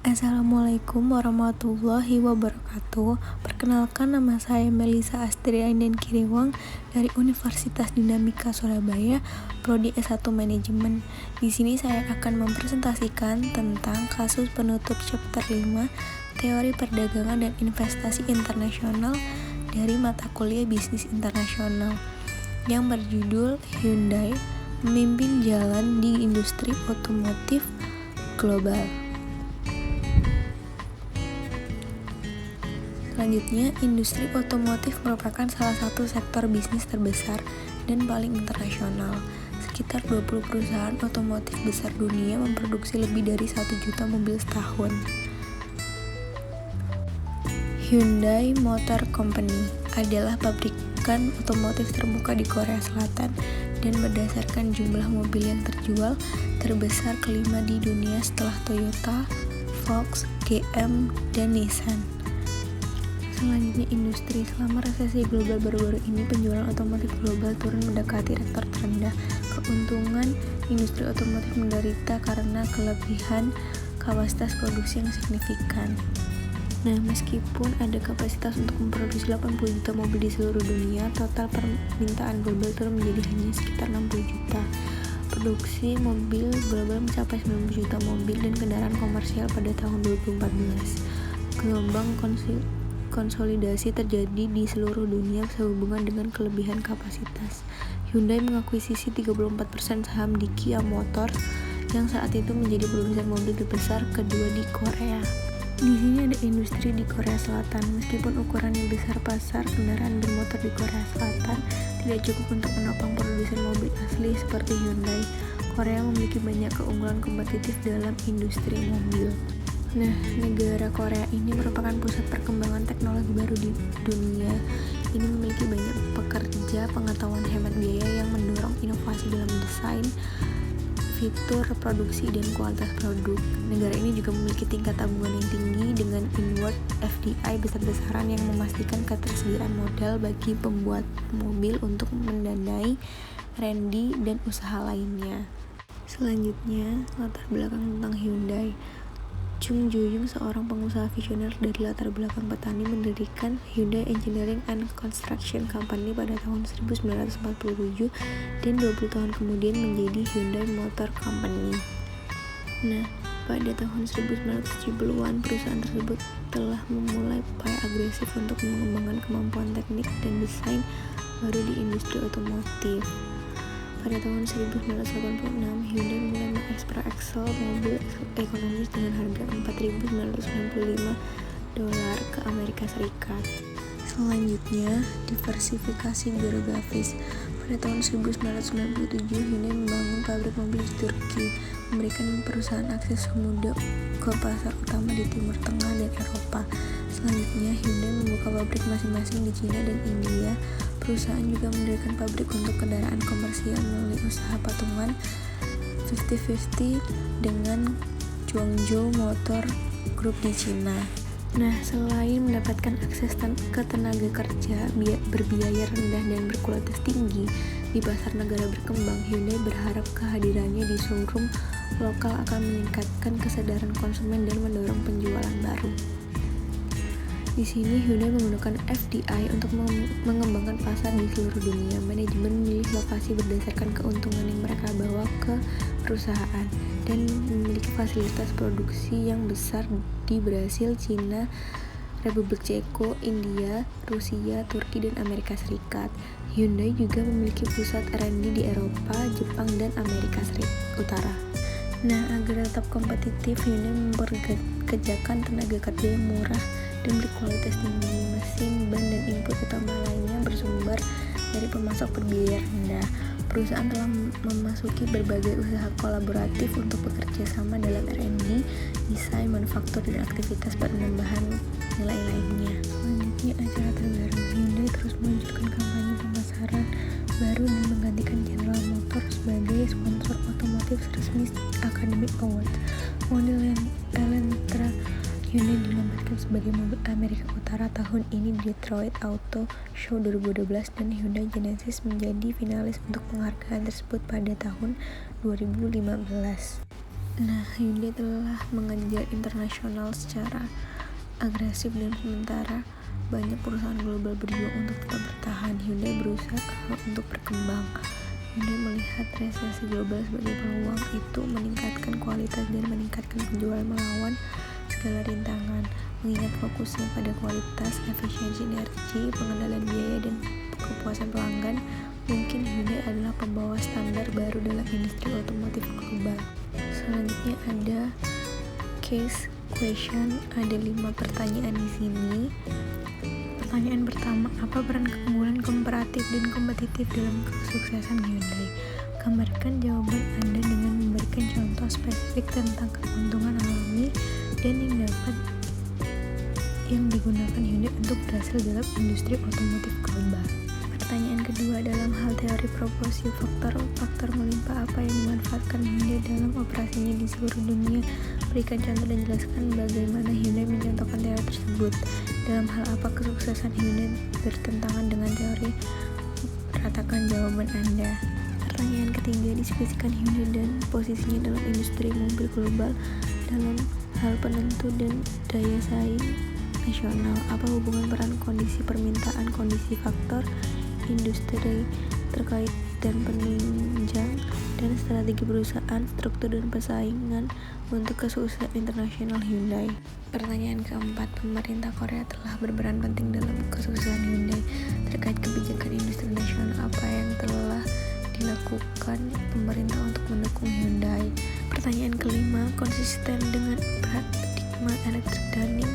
Assalamualaikum warahmatullahi wabarakatuh. Perkenalkan, nama saya Melisa Astria Indengkiriwang dari Universitas Dinamika Surabaya, Prodi S1 Manajemen. Di sini saya akan mempresentasikan tentang kasus penutup chapter 5 Teori Perdagangan dan Investasi Internasional dari mata kuliah Bisnis Internasional yang berjudul Hyundai Memimpin Jalan di Industri Otomotif Global. Selanjutnya, industri otomotif merupakan salah satu sektor bisnis terbesar dan paling internasional. Sekitar 20 perusahaan otomotif besar dunia memproduksi lebih dari 1 juta mobil setahun. Hyundai Motor Company adalah pabrikan otomotif terbuka di Korea Selatan dan berdasarkan jumlah mobil yang terjual terbesar kelima di dunia setelah Toyota, Volkswagen, GM, dan Nissan. Selanjutnya, industri. Selama resesi global baru-baru ini, penjualan otomotif global turun mendekati rekor terendah. Keuntungan industri otomotif menderita karena kelebihan kapasitas produksi yang signifikan. Nah, meskipun ada kapasitas untuk memproduksi 80 juta mobil di seluruh dunia, total permintaan global turun menjadi hanya sekitar 60 juta. Produksi mobil global mencapai 90 juta mobil dan kendaraan komersial pada tahun 2014. Gelombang konsolidasi terjadi di seluruh dunia sehubungan dengan kelebihan kapasitas. Hyundai mengakuisisi 34% saham di Kia Motors yang saat itu menjadi produsen mobil terbesar kedua di Korea. Di sini ada industri di Korea Selatan. Meskipun ukurannya besar, pasar kendaraan bermotor di Korea Selatan tidak cukup untuk menopang produsen mobil asli seperti Hyundai. Korea memiliki banyak keunggulan kompetitif dalam industri mobil. Nah, negara Korea ini merupakan pusat perkembangan teknologi baru di dunia. Ini memiliki banyak pekerja pengetahuan hemat biaya yang mendorong inovasi dalam desain, fitur, produksi, dan kualitas produk. Negara ini juga memiliki tingkat tabungan yang tinggi dengan inward FDI besar-besaran yang memastikan ketersediaan modal bagi pembuat mobil untuk mendanai R&D dan usaha lainnya. Selanjutnya, latar belakang tentang Hyundai. Chung Ju-young, seorang pengusaha visioner dari latar belakang petani, mendirikan Hyundai Engineering and Construction Company pada tahun 1947 dan 20 tahun kemudian menjadi Hyundai Motor Company. Nah, pada tahun 1970-an perusahaan tersebut telah memulai upaya agresif untuk mengembangkan kemampuan teknik dan desain baru di industri otomotif. Pada tahun 1986, Hyundai mulai mengekspor axle mobil ekonomis dengan harga $4.995 ke Amerika Serikat. Selanjutnya, diversifikasi geografis. Pada tahun 1997, Hyundai membangun pabrik mobil di Turki, memberikan perusahaan akses mudah ke pasar utama di Timur Tengah dan Eropa. Selanjutnya, Hyundai membuka pabrik masing-masing di Cina dan India. Perusahaan juga mendirikan pabrik untuk kendaraan komersial melalui usaha patungan 50-50 dengan Guangzhou Motor Group di Cina. Nah, selain mendapatkan akses ke tenaga kerja berbiaya rendah dan berkualitas tinggi di pasar negara berkembang, Hyundai berharap kehadirannya di showroom lokal akan meningkatkan kesadaran konsumen dan mendorong penjualan baru. Di sini, Hyundai menggunakan FDI untuk mengembangkan pasar di seluruh dunia. Manajemen memilih lokasi berdasarkan keuntungan yang mereka bawa ke perusahaan dan memiliki fasilitas produksi yang besar di Brasil, Cina, Republik Ceko, India, Rusia, Turki, dan Amerika Serikat. Hyundai juga memiliki pusat R&D di Eropa, Jepang, dan Amerika Utara. Nah, agar tetap kompetitif, Hyundai memperkerjakan tenaga kerja yang murah dan berkualitas tinggi. Mesin, ban, dan input utama lainnya bersumber dari pemasok berbiaya rendah. Perusahaan telah memasuki berbagai usaha kolaboratif untuk bekerja sama dalam R&D, desain, manufaktur, dan aktivitas penambahan nilai lainnya. Selanjutnya, acara terbaru. Hyundai terus meluncurkan kampanye pemasaran baru dan menggantikan General Motors sebagai sponsor otomotif resmi Academy Awards. Model Elantra Hyundai dilambatkan sebagai mobil Amerika Utara tahun ini di Detroit Auto Show 2012 dan Hyundai Genesis menjadi finalis untuk penghargaan tersebut pada tahun 2015. Nah, Hyundai telah mengejar internasional secara agresif dan sementara banyak perusahaan global berjuang untuk tetap bertahan. Hyundai berusaha untuk berkembang. Hyundai melihat resesi global sebagai peluang itu meningkatkan kualitas dan meningkatkan penjualan melawan segala rintangan. Mengingat fokusnya pada kualitas, efisiensi energi, pengendalian biaya, dan kepuasan pelanggan, mungkin Hyundai adalah pembawa standar baru dalam industri otomotif global. Selanjutnya ada case question, ada 5 pertanyaan di sini. Pertanyaan pertama, apa peran keunggulan komparatif dan kompetitif dalam kesuksesan Hyundai? Gambarkan jawaban Anda dengan memberikan contoh spesifik tentang keuntungan alami dan yang digunakan Hyundai untuk berhasil dalam industri otomotif global. Pertanyaan kedua, dalam hal teori proporsi faktor melimpah apa yang dimanfaatkan Hyundai dalam operasinya di seluruh dunia? Berikan contoh dan jelaskan bagaimana Hyundai mencontohkan teori tersebut. Dalam hal apa kesuksesan Hyundai bertentangan dengan teori? Ratakan jawaban Anda. Pertanyaan ketiga, diskusikan Hyundai dan posisinya dalam industri mobil global dalam hal penentu dan daya saing nasional. Apa hubungan peran kondisi permintaan, kondisi faktor industri terkait dan penunjang dan strategi perusahaan, struktur dan persaingan untuk kesuksesan internasional Hyundai? Pertanyaan keempat, pemerintah Korea telah berperan penting dalam kesuksesan Hyundai. Terkait kebijakan industri nasional, apa yang telah dilakukan pemerintah untuk mendukung Hyundai? Pertanyaan kelima, konsisten dengan paradigma electric dunning.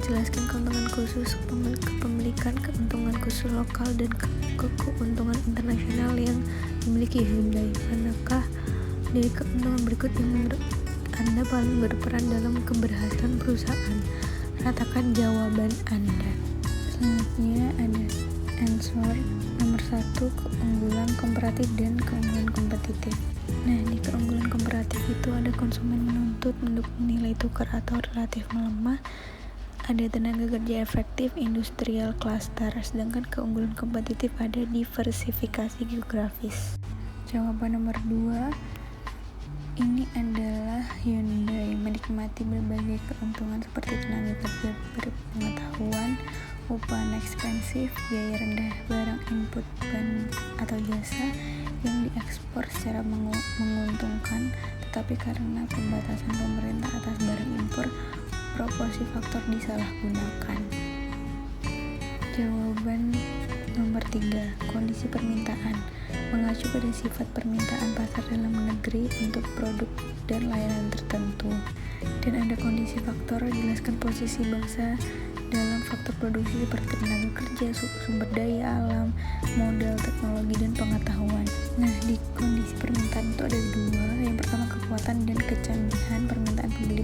Jelaskan keuntungan khusus kepemilikan, keuntungan khusus lokal, dan keuntungan internasional yang dimiliki Hyundai. Manakah dari keuntungan berikut yang menurut Anda paling berperan dalam keberhasilan perusahaan? Ratakan jawaban Anda. Selanjutnya ada answer nomor 1, keunggulan komparatif dan keunggulan kompetitif. Nah, di keunggulan komparatif itu ada konsumen menuntut mendukung nilai tukar atau relatif melemah, ada tenaga kerja efektif, industrial cluster, sedangkan keunggulan kompetitif ada diversifikasi geografis. Jawaban nomor 2, ini adalah Hyundai menikmati berbagai keuntungan seperti tenaga kerja berpengetahuan, upah ekspensif, biaya rendah, barang input ban atau jasa yang diekspor secara menguntungkan, tetapi karena pembatasan pemerintah atas barang impor, proporsi faktor disalahgunakan. Jawaban nomor 3, kondisi permintaan, mengacu pada sifat permintaan pasar dalam negeri untuk produk dan layanan tertentu. Dan ada kondisi faktor, jelaskan posisi bangsa dalam faktor produksi seperti tenaga kerja, sumber daya alam, modal, teknologi, dan pengetahuan. Nah, di kondisi permintaan itu ada 2. Yang pertama, kekuatan dan kecanggihan permintaan pembeli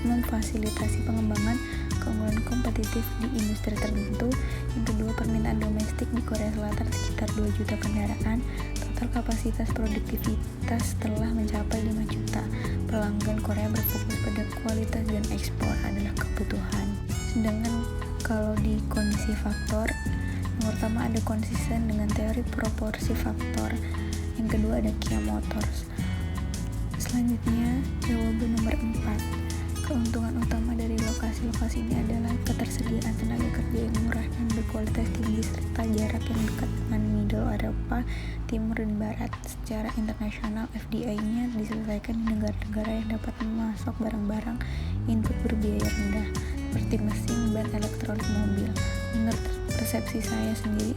memfasilitasi pengembangan keunggulan kompetitif di industri tertentu. Yang kedua, permintaan domestik di Korea Selatan sekitar 2 juta kendaraan. Total kapasitas produktivitas telah mencapai 5 juta. Pelanggan Korea berfokus pada kualitas dan ekspor adalah kebutuhan. Sedangkan kalau di kondisi faktor, yang pertama ada konsisten dengan teori proporsi faktor, yang kedua ada Kia Motors. Selanjutnya jawaban nomor 4, keuntungan utama dari lokasi-lokasi ini adalah ketersediaan tenaga kerja yang murah dan berkualitas tinggi serta jarak yang dekat dengan Middle Eropa, Timur dan Barat. Secara internasional, FDI-nya diselesaikan di negara-negara yang dapat memasok barang-barang input berbiaya rendah seperti mesin, ban, elektronik, mobil. Menurut persepsi saya sendiri,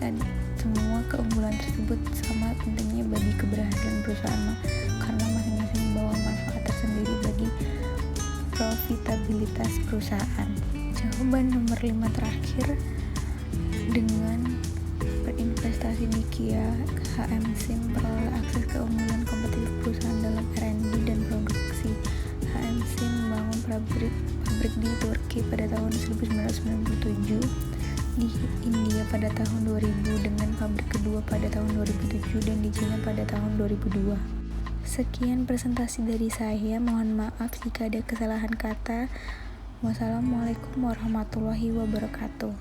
semua keunggulan tersebut sama pentingnya bagi keberhasilan perusahaan karena masing-masing membawa manfaat tersendiri bagi profitabilitas perusahaan. Jawaban nomor 5 terakhir, dengan berinvestasi di Kia, HM Sim memperoleh akses keunggulan kompetitif perusahaan dalam R&D dan produksi. HM Sim membangun pabrik di Turki pada tahun 1997, di India pada tahun 2000 dengan pabrik kedua pada tahun 2007 dan di China pada tahun 2002. Sekian presentasi dari saya, mohon maaf jika ada kesalahan kata. Wassalamualaikum warahmatullahi wabarakatuh.